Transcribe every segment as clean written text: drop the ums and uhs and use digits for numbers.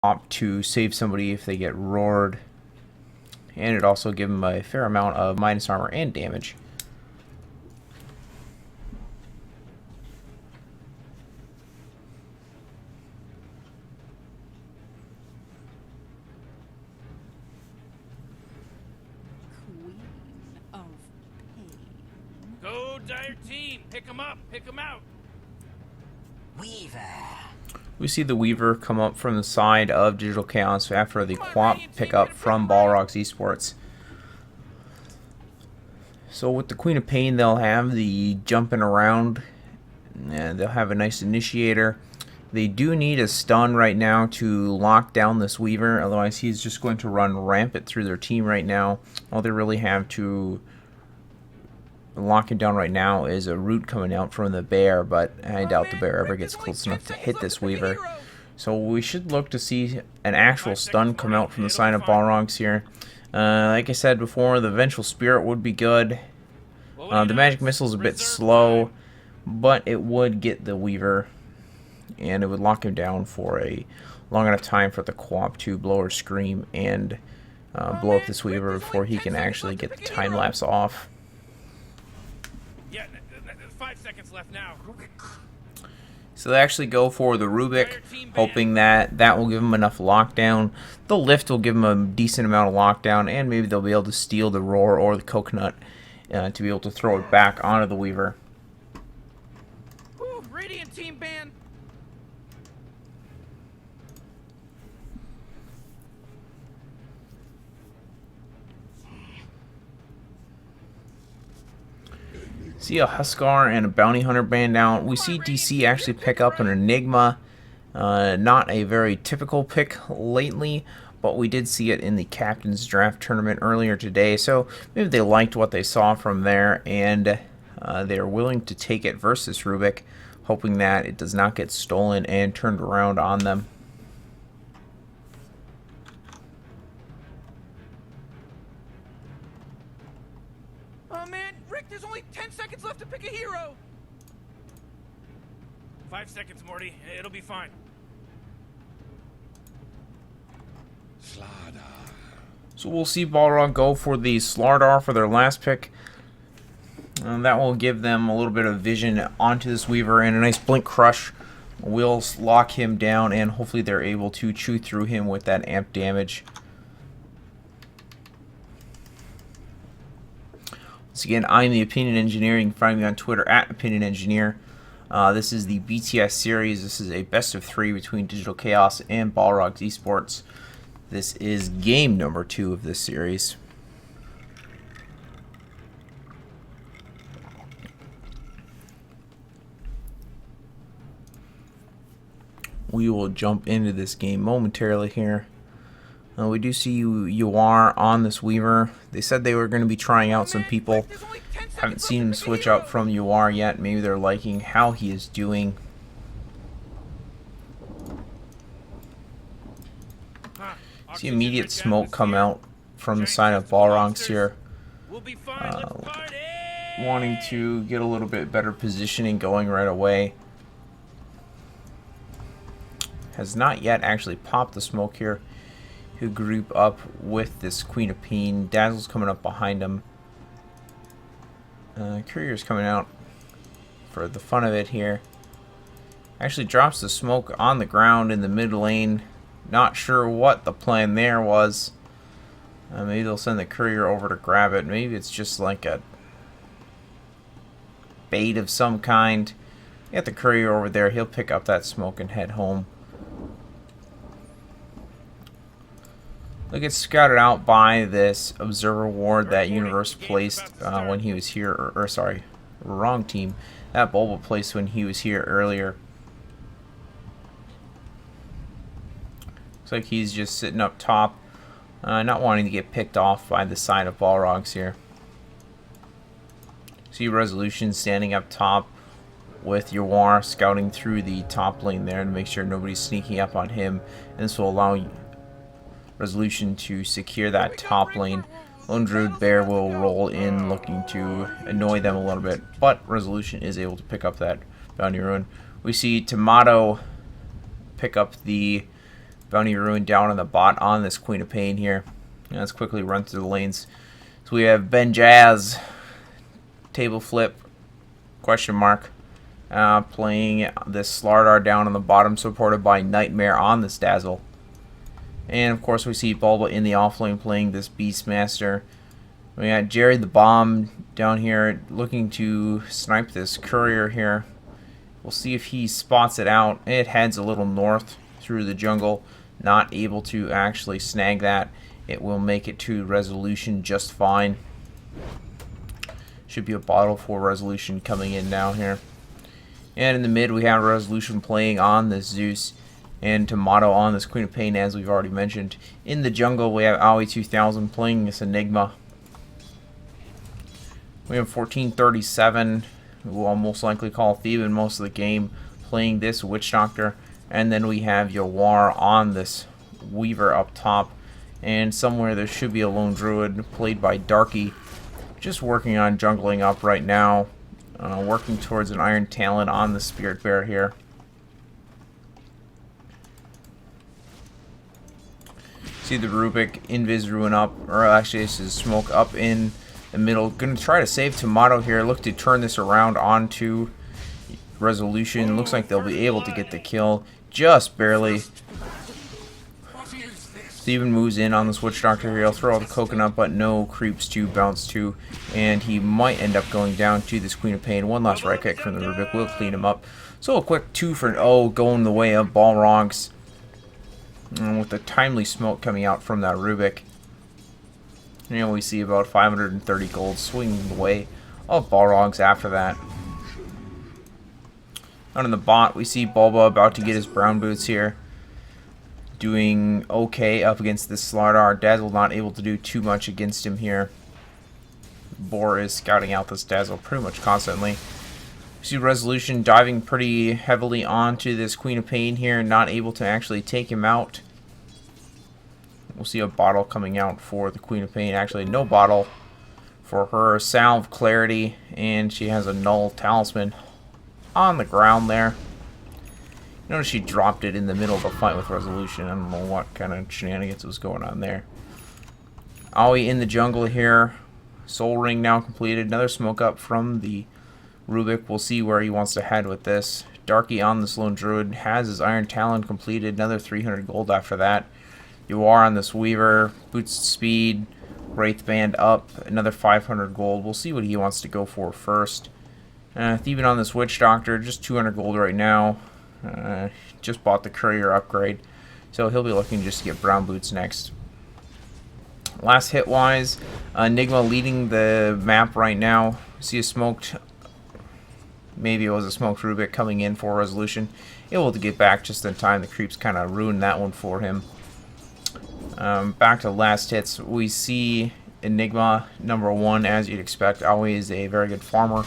opt to save somebody if they get roared. And it also gives them a fair amount of minus armor and damage. Go, Dire Team! Pick him up! Pick him out! Weaver. We see the Weaver come up from the side of Digital Chaos after the Quap pickup from Balrogs Esports. So with the Queen of Pain, they'll have the jumping around, and they'll have a nice initiator. They do need a stun right now to lock down this Weaver, otherwise he's just going to run rampant through their team right now. All they really have to lock him down right now is a root coming out from the bear, but I doubt the bear ever gets close enough to hit this Weaver. So we should look to see an actual stun come out from the side of Balrogs here. Like I said before, the Vengeful Spirit would be good. The Magic Missile is a bit slow, but it would get the Weaver, and it would lock him down for a long enough time for the Quap to blow or scream and blow up this Weaver before he can actually get the time lapse off. Yeah, 5 seconds left now. So they actually go for the Rubik, hoping that that will give them enough lockdown. The Lift will give them a decent amount of lockdown, and maybe they'll be able to steal the Roar or the Coconut to be able to throw it back onto the Weaver. Ooh, Radiant Team ban. See a Huskar and a Bounty Hunter band out. We see DC actually pick up an Enigma. Not a very typical pick lately, but we did see it in the Captain's Draft tournament earlier today. So maybe they liked what they saw from there, and they're willing to take it versus Rubik, hoping that it does not get stolen and turned around on them. Oh man, Rick, there's only 10 seconds left to pick a hero. 5 seconds, Morty. It'll be fine. So we'll see Balrog go for the Slardar for their last pick. That will give them a little bit of vision onto this Weaver, and a nice Blink Crush will lock him down, and hopefully they're able to chew through him with that amp damage. Once again, I'm the Opinion Engineer. You can find me on Twitter at Opinion Engineer. This is the BTS series. This is a best of 3 between Digital Chaos and Balrogs Esports. This is game number 2 of this series. We will jump into this game momentarily here. We do see you are on this Weaver. They said they were going to be trying out some people. Haven't seen him switch up from UR yet. Maybe they're liking how he is doing. See immediate smoke come out from the side of Balrogs here. Wanting to get a little bit better positioning going right away. Has not yet actually popped the smoke here. Who group up with this Queen of Pain. Dazzle's coming up behind him. Courier's coming out for the fun of it here. Actually drops the smoke on the ground in the mid lane. Not sure what the plan there was. Maybe they'll send the Courier over to grab it. Maybe it's just like a bait of some kind. Get the Courier over there. He'll pick up that smoke and head home. They'll get scouted out by this Observer Ward that Universe placed when he was here, or sorry, wrong team. That Bulba placed when he was here earlier. Looks like he's just sitting up top, not wanting to get picked off by the side of Balrogs here. See Resolution standing up top with Yawar scouting through the top lane there to make sure nobody's sneaking up on him. And this will allow Resolution to secure that top lane. Lone Druid Bear will roll in looking to annoy them a little bit, but Resolution is able to pick up that Bounty Rune. We see Tomato pick up the Bounty Ruin down on the bot on this Queen of Pain here. Let's quickly run through the lanes. So we have Ben Jazz, table flip, question mark, playing this Slardar down on the bottom, supported by Nightmare on this Dazzle. And of course we see Bulba in the offlane playing this Beastmaster. We got Jerry the Bomb down here looking to snipe this courier here. We'll see if he spots it out. It heads a little north through the jungle, not able to actually snag that. It will make it to resolution just fine. Should be a bottle for resolution coming in now here. And in the mid we have resolution playing on this Zeus, and Tomato on this Queen of Pain, as we've already mentioned. In the jungle we have Aoi 2000 playing this Enigma. We have 1437, who will most likely call Theban most of the game, playing this Witch Doctor. And then we have Yawar on this Weaver up top. And somewhere there should be a Lone Druid played by Darky, just working on jungling up right now, working towards an Iron Talon on the Spirit Bear here. See the Rubik Invis Ruin up, or actually this is Smoke up in the middle. Gonna try to save Tomato here, look to turn this around onto resolution. Looks like they'll be able to get the kill, just barely. Steven moves in on this Witch Doctor here. He'll throw out the coconut, but no creeps to bounce to, and he might end up going down to this Queen of Pain. One last right kick from the Rubik will clean him up. So a quick 2-for-0 going the way of Balrogs, with the timely smoke coming out from that Rubik. And we see about 530 gold swinging the way of Balrogs after that. Out in the bot, we see Bulba about to get his brown boots here. Doing okay up against this Slardar. Dazzle not able to do too much against him here. Boar is scouting out this Dazzle pretty much constantly. We see Resolution diving pretty heavily onto this Queen of Pain here, not able to actually take him out. We'll see a bottle coming out for the Queen of Pain. Actually, no bottle for her. Salve Clarity, and she has a Null Talisman on the ground there. Notice she dropped it in the middle of a fight with Resolution. I don't know what kind of shenanigans was going on there. Aoi in the jungle here. Soul Ring now completed. Another smoke up from the Rubik. We'll see where he wants to head with this. Darky on this Lone Druid has his Iron Talon completed. Another 300 gold after that. You are on this Weaver. Boots speed. Wraith Band up. Another 500 gold. We'll see what he wants to go for first. Even on this Witch Doctor, just 200 gold right now. Just bought the Courier upgrade, so he'll be looking just to get brown boots next. Last hit wise, Enigma leading the map right now. See a smoked, maybe it was a smoked Rubik coming in for resolution. Able to get back just in time. The creeps kind of ruined that one for him. Back to last hits, we see Enigma #1, as you'd expect. Always a very good farmer.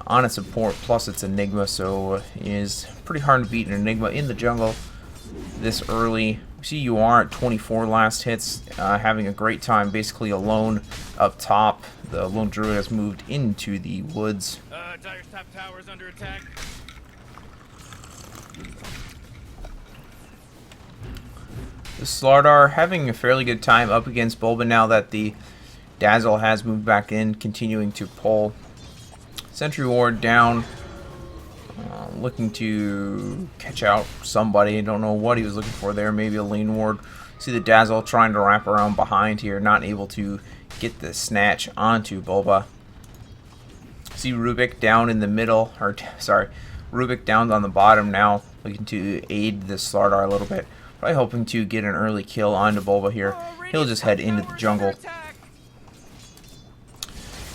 On its support, plus it's Enigma, so it is pretty hard to beat an Enigma in the jungle this early. We see you are at 24 last hits, having a great time, basically alone up top. The Lone Druid has moved into the woods. Dire's top tower is under attack. The Slardar having a fairly good time up against Bulba now that the Dazzle has moved back in, continuing to pull. Sentry Ward down, looking to catch out somebody. Don't know what he was looking for there. Maybe a lane ward. See the Dazzle trying to wrap around behind here, not able to get the snatch onto Bulba. See Rubik down in the middle, or sorry, Rubik down on the bottom now, looking to aid the Slardar a little bit. Probably hoping to get an early kill onto Bulba here. He'll just head into the jungle.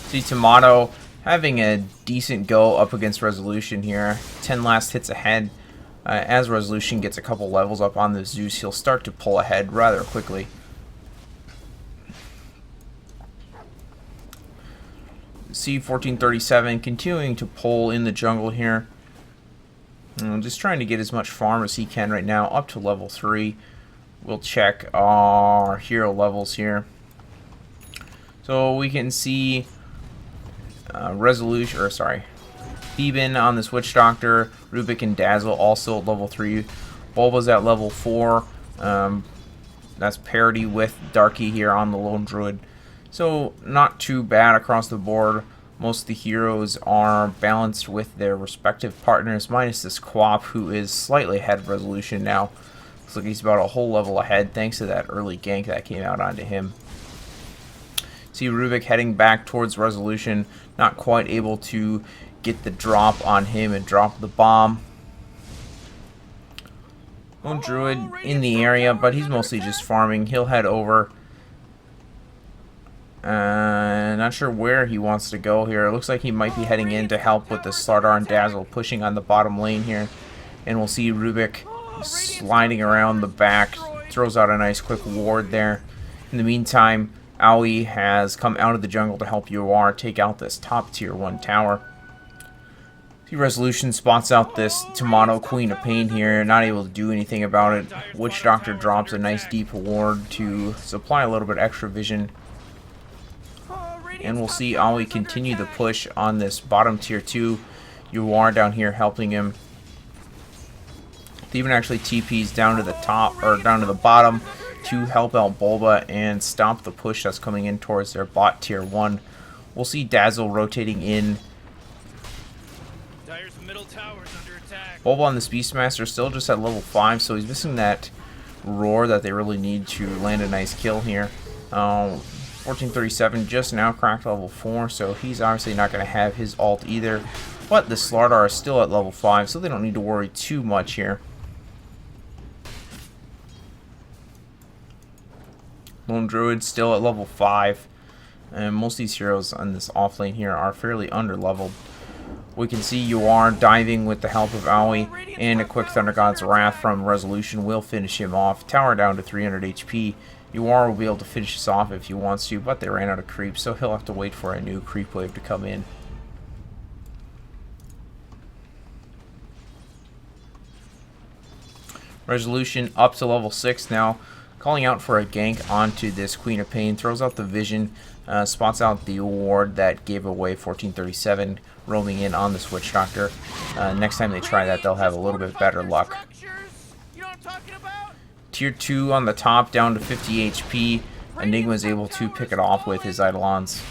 See Tomato having a decent go up against Resolution here. 10 last hits ahead. As Resolution gets a couple levels up on the Zeus, he'll start to pull ahead rather quickly. C1437 continuing to pull in the jungle here. Just trying to get as much farm as he can right now, up to level 3. We'll check our hero levels here. So we can see Resolution, or sorry, Theban on this Witch Doctor, Rubik and Dazzle also at level 3. Bulba's at level 4. That's parity with Darky here on the Lone Druid. So not too bad across the board. Most of the heroes are balanced with their respective partners, minus this Quap, who is slightly ahead of Resolution now. Looks like he's about a whole level ahead thanks to that early gank that came out onto him. See Rubik heading back towards Resolution, not quite able to get the drop on him and drop the bomb. Lone Druid in the area, but he's mostly just farming. He'll head over. Not sure where he wants to go here. It looks like he might be heading in to help with the Slardar and Dazzle pushing on the bottom lane here. And we'll see Rubik sliding around the back. Throws out a nice quick ward there. In the meantime, Aoi has come out of the jungle to help UR take out this top tier 1 tower. See Resolution spots out this Tomato Queen of Pain here, not able to do anything about it. Witch Doctor drops a nice deep ward to supply a little bit extra vision. And we'll see Aoi continue the push on this bottom tier 2. UR down here helping him. They even actually TPs down to the top, or down to the bottom, to help out Bulba and stop the push that's coming in towards their bot tier 1. We'll see Dazzle rotating in. Bulba on this Beastmaster still just at level 5, so he's missing that roar that they really need to land a nice kill here. 1437 just now cracked level 4, so he's obviously not going to have his ult either. But the Slardar is still at level 5, so they don't need to worry too much here. Lone Druid still at level 5, and most of these heroes on this off lane here are fairly under-leveled. We can see UR diving with the help of Aoi, and a quick Thunder God's Wrath from Resolution will finish him off. Tower down to 300 HP. UR will be able to finish this off if he wants to, but they ran out of creep, so he'll have to wait for a new creep wave to come in. Resolution up to level 6 now, calling out for a gank onto this Queen of Pain, throws out the vision, spots out the ward that gave away 1437, roaming in on this Witch Doctor. Next time they try that, they'll have a little bit better luck. Tier 2 on the top, down to 50 HP. Enigma is able to pick it off with his Eidolons.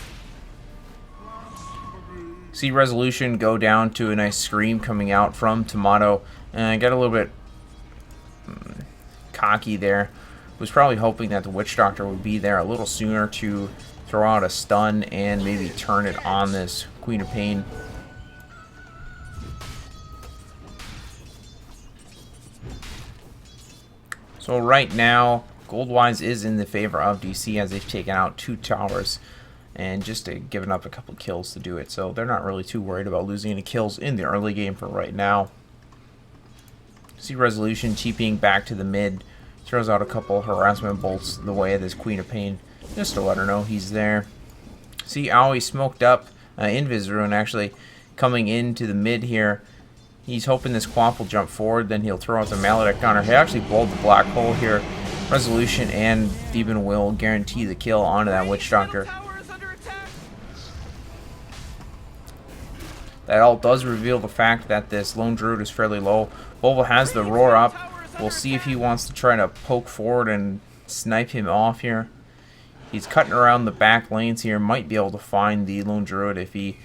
See Resolution go down to a nice scream coming out from Tomato. And I got a little bit cocky there. Was probably hoping that the Witch Doctor would be there a little sooner to throw out a stun and maybe turn it on this Queen of Pain. So right now, gold-wise is in the favor of DC as they've taken out 2 towers and just given up a couple kills to do it. So they're not really too worried about losing any kills in the early game for right now. See Resolution TPing back to the mid. Throws out a couple harassment bolts the way of this Queen of Pain just to let her know he's there. See Aoi smoked up Invis Ruin actually coming into the mid here. He's hoping this Quap will jump forward, then he'll throw out the Maledict on her. He actually bowled the Black Hole here. Resolution and Theben will guarantee the kill onto that Witch Doctor. That ult does reveal the fact that this Lone Druid is fairly low. Bulba has the roar up. We'll see if he wants to try to poke forward and snipe him off here. He's cutting around the back lanes here. Might be able to find the Lone Druid if he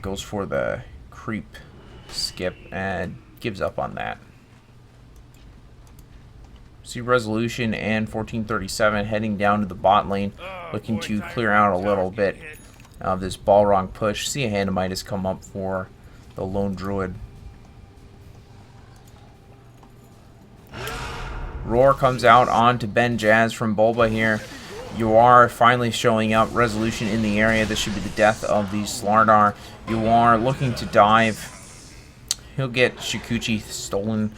goes for the creep skip and gives up on that. See Resolution and 1437 heading down to the bot lane, looking to clear out a little bit of this Balrog push. See a Handamite has come up for the Lone Druid. Roar comes out onto Ben Jazz from Bulba here. You are finally showing up. Resolution in the area. This should be the death of the Slardar. You are looking to dive. He'll get Shikuchi stolen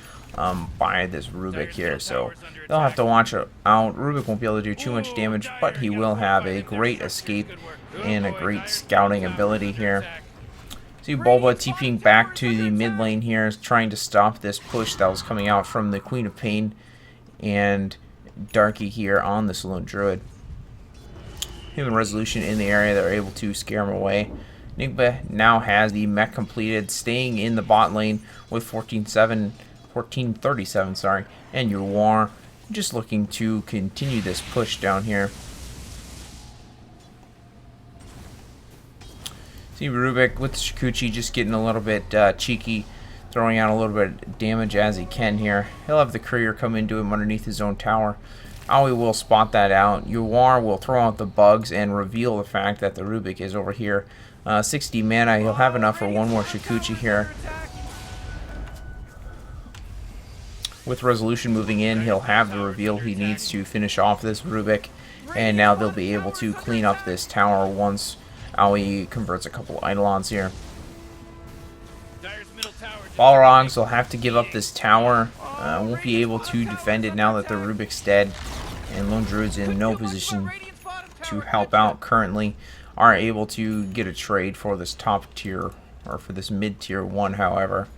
by this Rubik here, so they'll have to watch out. Rubik won't be able to do too much damage, but he will have a great escape and a great scouting ability here. See Bulba TPing back to the mid lane here, trying to stop this push that was coming out from the Queen of Pain and Darky here on the Lone Druid. Him and Resolution in the area, they're able to scare him away. Enigma now has the mech completed, staying in the bot lane with 1437, and Yuar Just looking to continue this push down here. See Rubik with the Shikuchi just getting a little bit cheeky, throwing out a little bit of damage as he can here. He'll have the courier come into him underneath his own tower. Aoi will spot that out. Yuar will throw out the bugs and reveal the fact that the Rubik is over here. 60 mana, he'll have enough for one more Shikuchi here. With Resolution moving in, he'll have the reveal he needs to finish off this Rubik. And now they'll be able to clean up this tower once Aoi converts a couple Eidolons here. Balrogs will have to give up this tower. Won't be able to defend it now that the Rubik's dead. And Lone Druid's in no position to help out currently. Are able to get a trade for this top tier, or for this mid tier one, however.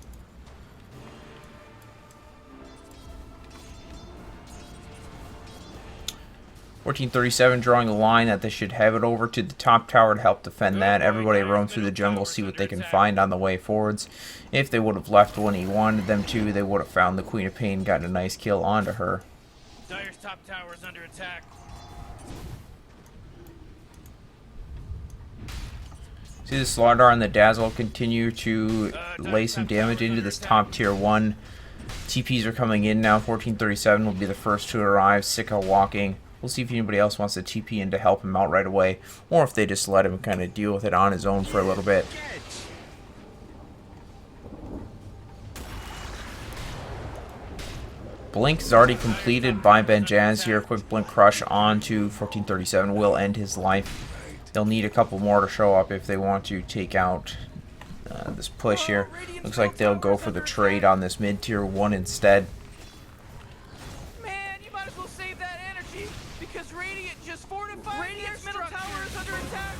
$14.37 drawing a line that they should have it over to the top tower to help defend that. Everybody roam through the jungle, see what they can find on the way forwards. If they would have left when he wanted them to, they would have found the Queen of Pain, gotten a nice kill onto her. Dire's top tower is under attack. See the Slardar and the Dazzle continue to lay some damage into this top tier 1. TPs are coming in now. 1437 will be the first to arrive. Sicko walking. We'll see if anybody else wants to TP in to help him out right away, or if they just let him kind of deal with it on his own for a little bit. Blink is already completed by Benjaz here. Quick Blink Crush onto 1437 will end his life. They'll need a couple more to show up if they want to take out this push here. Looks like they'll go for the trade on this mid-tier 1 instead. Man, you might as well save that energy, because Radiant just fortified. Radiant's middle tower is under attack.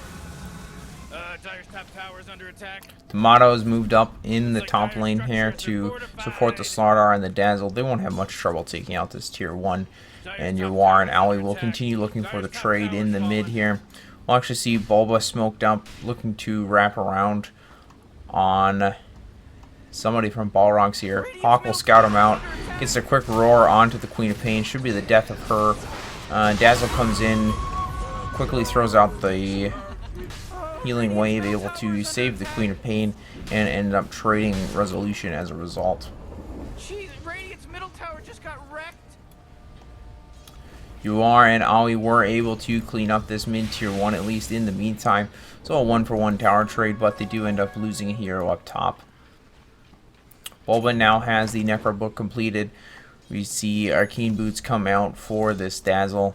Dire's top tower is under attack. Tomato has moved up in the top lane here to support the Slardar and the Dazzle. They won't have much trouble taking out this tier 1. And Yuar and Aoi will continue looking for the trade in the mid here. We'll actually see Bulba smoked up, looking to wrap around on somebody from Balrogs here. Hawk will scout him out, gets a quick roar onto the Queen of Pain, should be the death of her. Dazzle comes in, quickly throws out the healing wave, able to save the Queen of Pain, and ended up trading Resolution as a result. Jeez, Radiant's middle tower just got wrecked. Yuar and Aoi were able to clean up this mid-tier 1, at least in the meantime. So a 1-for-1 tower trade, but they do end up losing a hero up top. Bulba now has the Necro Book completed. We see Arcane Boots come out for this Dazzle.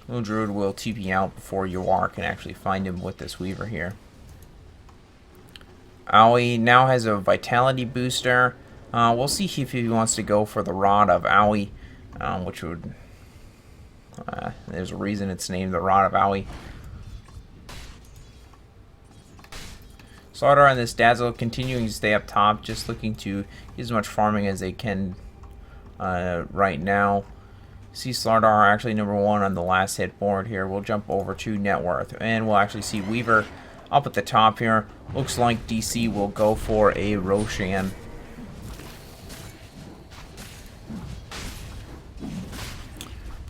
Lone Druid will TP out before Yuar can actually find him with this Weaver here. Aoi now has a Vitality booster. We'll see if he wants to go for the Rod of Aoi, which would... there's a reason it's named the Rod of Aoi. Slardar and this Dazzle continuing to stay up top, just looking to get as much farming as they can right now. See Slardar actually number 1 on the last hit board here. We'll jump over to net worth, and we'll actually see Weaver up at the top here. Looks like DC will go for a Roshan.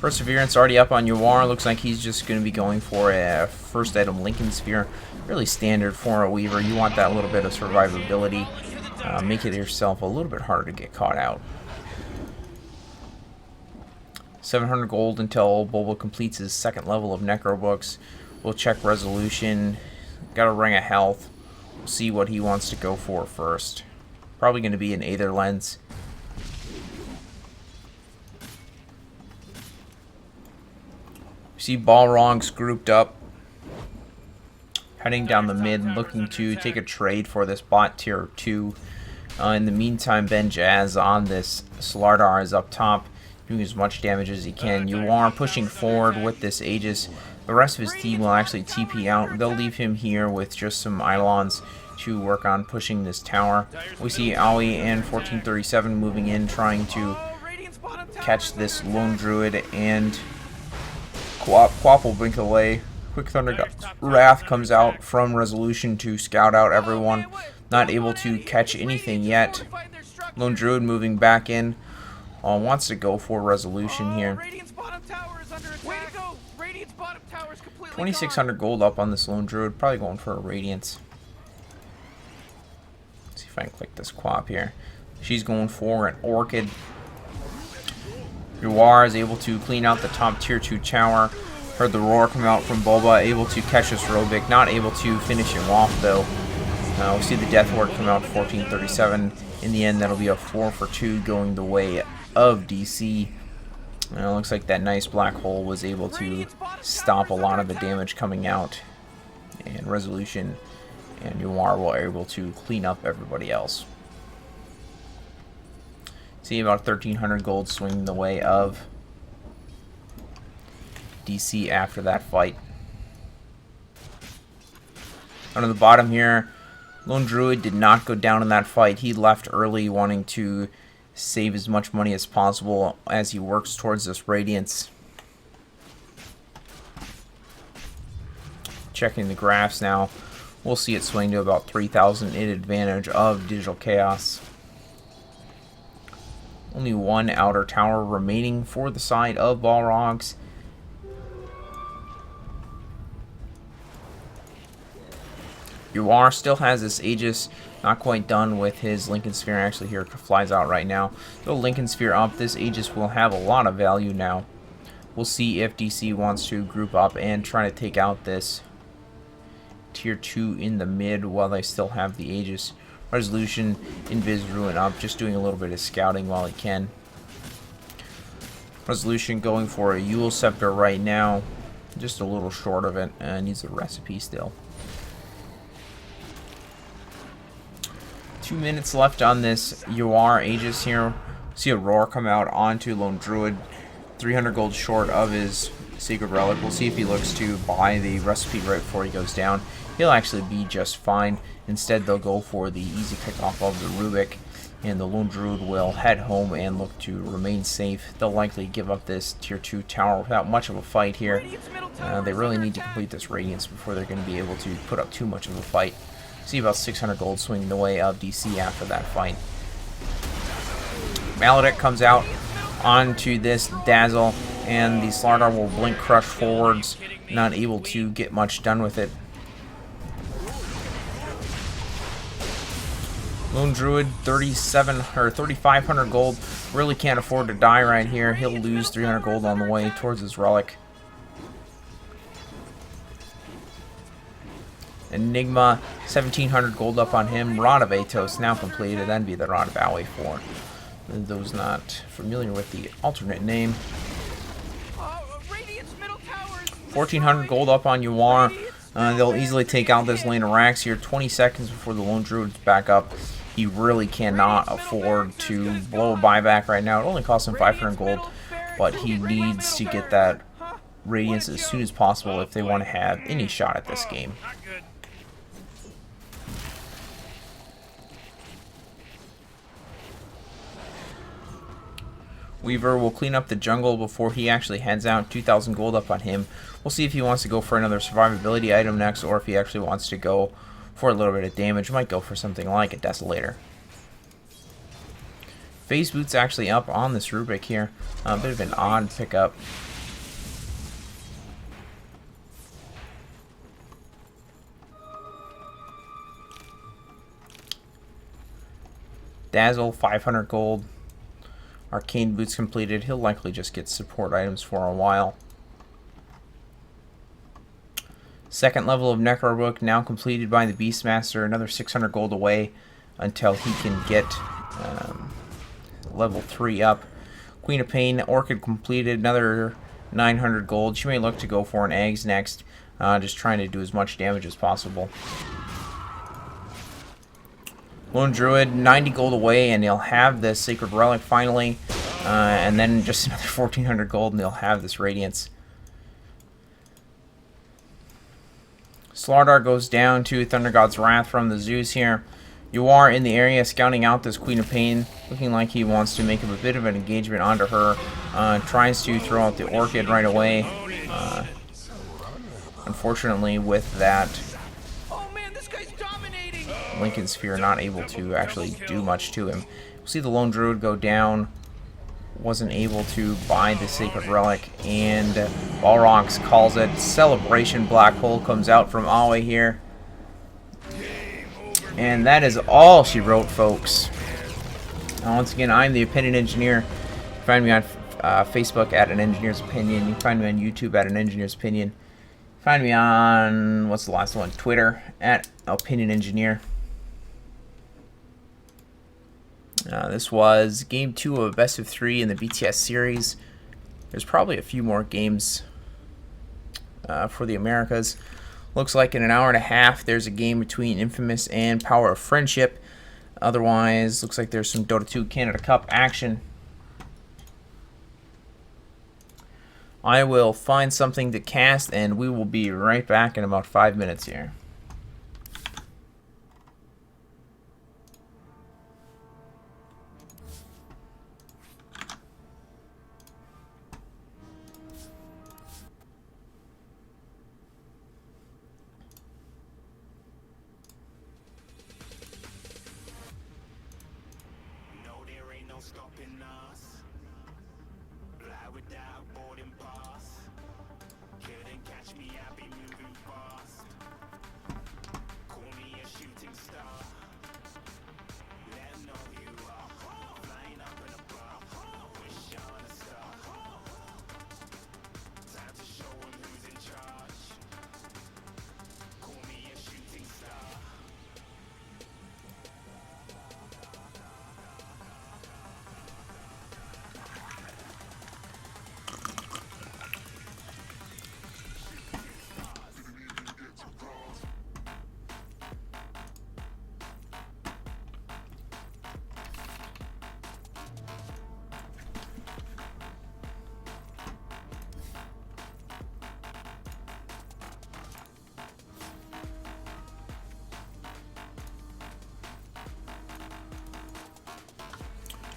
Perseverance already up on Yuar. Looks like he's just going to be going for a first item Lincoln Sphere. Really standard for a Weaver. You want that little bit of survivability. Make it yourself a little bit harder to get caught out. 700 gold until Bulba completes his second level of Necro Books. We'll check Resolution. Got a Ring of Health. We'll see what he wants to go for first. Probably going to be an Aether Lens. See Balrogs grouped up, heading down the mid, looking to take a trade for this bot tier 2. In the meantime, Benjaz on this Slardar is up top, doing as much damage as he can. Yuar pushing forward with this Aegis. The rest of his team will actually TP out. They'll leave him here with just some Eidolons to work on pushing this tower. We see Aoi and 1437 moving in, trying to catch this Lone Druid, and Quap will blink away. Quick Thunder Wrath comes out from Resolution to scout out everyone. Not able to catch anything yet. Lone Druid moving back in. Wants to go for resolution here. Radiant's bottom tower is under attack. Way to go! Radiant's bottom tower is completely 2,600 gold up on this Lone Druid. Probably going for a Radiance. Let's see if I can click this Quap here. She's going for an Orchid. Yuar is able to clean out the top tier 2 tower. Heard the roar come out from Bulba. Able to catch this Robic. Not able to finish him off though. We see the Death Ward come out 1437. In the end, that'll be a 4 for 2 going the way of DC. Looks like that nice black hole was able to stop a lot of the damage coming out. And Resolution and Yuar were able to clean up everybody else. See about 1,300 gold swinging the way of DC after that fight. Down at the bottom here, Lone Druid did not go down in that fight. He left early wanting to save as much money as possible as he works towards this Radiance. Checking the graphs now, we'll see it swing to about 3,000 in advantage of Digital Chaos. Only one outer tower remaining for the side of Balrogs. Yuar still has this Aegis, not quite done with his Lincoln Sphere. Actually, here it flies out right now. So Lincoln Sphere up, this Aegis will have a lot of value now. We'll see if DC wants to group up and try to take out this tier 2 in the mid while they still have the Aegis. Resolution, Invis Ruin up, just doing a little bit of scouting while he can. Resolution going for a Yule Scepter right now, just a little short of it, needs a recipe still. 2 minutes left on this Yuar Aegis here. See a roar come out onto Lone Druid, 300 gold short of his Sacred Relic. We'll see if he looks to buy the recipe right before he goes down. He'll actually be just fine. Instead, they'll go for the easy pickoff of the Rubik, and the Lone Druid will head home and look to remain safe. They'll likely give up this tier 2 tower without much of a fight here. They really need to complete this Radiance before they're going to be able to put up too much of a fight. See about 600 gold swinging the way of DC after that fight. Maledicт comes out onto this Dazzle, and the Slardar will blink crush forwards, not able to get much done with it. Lone Druid, 3,500 gold. Really can't afford to die right here. He'll lose 300 gold on the way towards his relic. Enigma, 1,700 gold up on him. Rod of Atos now completed. That'd be the Rod of Aue for those not familiar with the alternate name. 1,400 gold up on Yuar. They'll easily take out this lane of Rax here. 20 seconds before the Lone Druid's back up. He really cannot afford to blow a buyback right now. It only costs him 500 gold, but he needs to get that Radiance as soon as possible if they want to have any shot at this game. Weaver will clean up the jungle before he actually heads out. 2,000 gold up on him. We'll see if he wants to go for another survivability item next, or if he actually wants to go for a little bit of damage. Might go for something like a Desolator. Phase Boot's actually up on this Rubik here. A bit of an odd pickup. Dazzle, 500 gold. Arcane Boots completed. He'll likely just get support items for a while. Second level of Necro Book now completed by the Beastmaster. Another 600 gold away until he can get level 3 up. Queen of Pain, Orchid completed. Another 900 gold. She may look to go for an Eggs next. Just trying to do as much damage as possible. Lone Druid, 90 gold away, and he'll have the Sacred Relic finally. And then just another 1,400 gold, and they'll have this Radiance. Slardar goes down to Thunder God's Wrath from the Zeus here. Yuar in the area scouting out this Queen of Pain, looking like he wants to make a bit of an engagement onto her. Tries to throw out the Orchid right away. Unfortunately, with that, Lincoln Sphere not able to actually do much to him. See the lone druid go down. Wasn't able to buy the sacred relic, and Balrogs calls it. Celebration black hole comes out from Awe here. And that is all she wrote, folks. Once again, I'm the Opinion Engineer. Find me on Facebook at An Engineer's Opinion. You can find me on YouTube at An Engineer's Opinion. Find me on, what's the last one? Twitter at Opinion Engineer. This was game 2 of a best of 3 in the BTS series. There's probably a few more games for the Americas. Looks like in an hour and a half there's a game between Infamous and Power of Friendship. Otherwise, looks like there's some Dota 2 Canada Cup action. I will find something to cast, and we will be right back in about 5 minutes here. Stopping us. Fly without boarding pass. Couldn't catch me, I be moving fast. Call me a shooting star. Let 'em know who you are. Flying up in a bar. Wish on a star. Time to show 'em who's in charge. Call me a shooting star.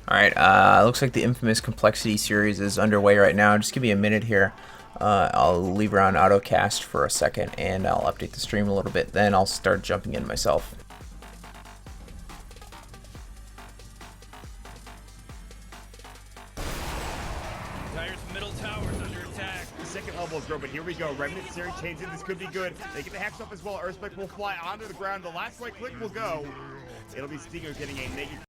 Alright, looks like the Infamous Complexity series is underway right now. Just give me a minute here. I'll leave around AutoCast for a second, and I'll update the stream a little bit. Then I'll start jumping in myself. Dire's middle tower's under attack. The second level is grown, but here we go. Remnant series changing. This could be good. They get the hex up as well. Earthspike will fly onto the ground. The last right click will go. It'll be Stinger getting a negative.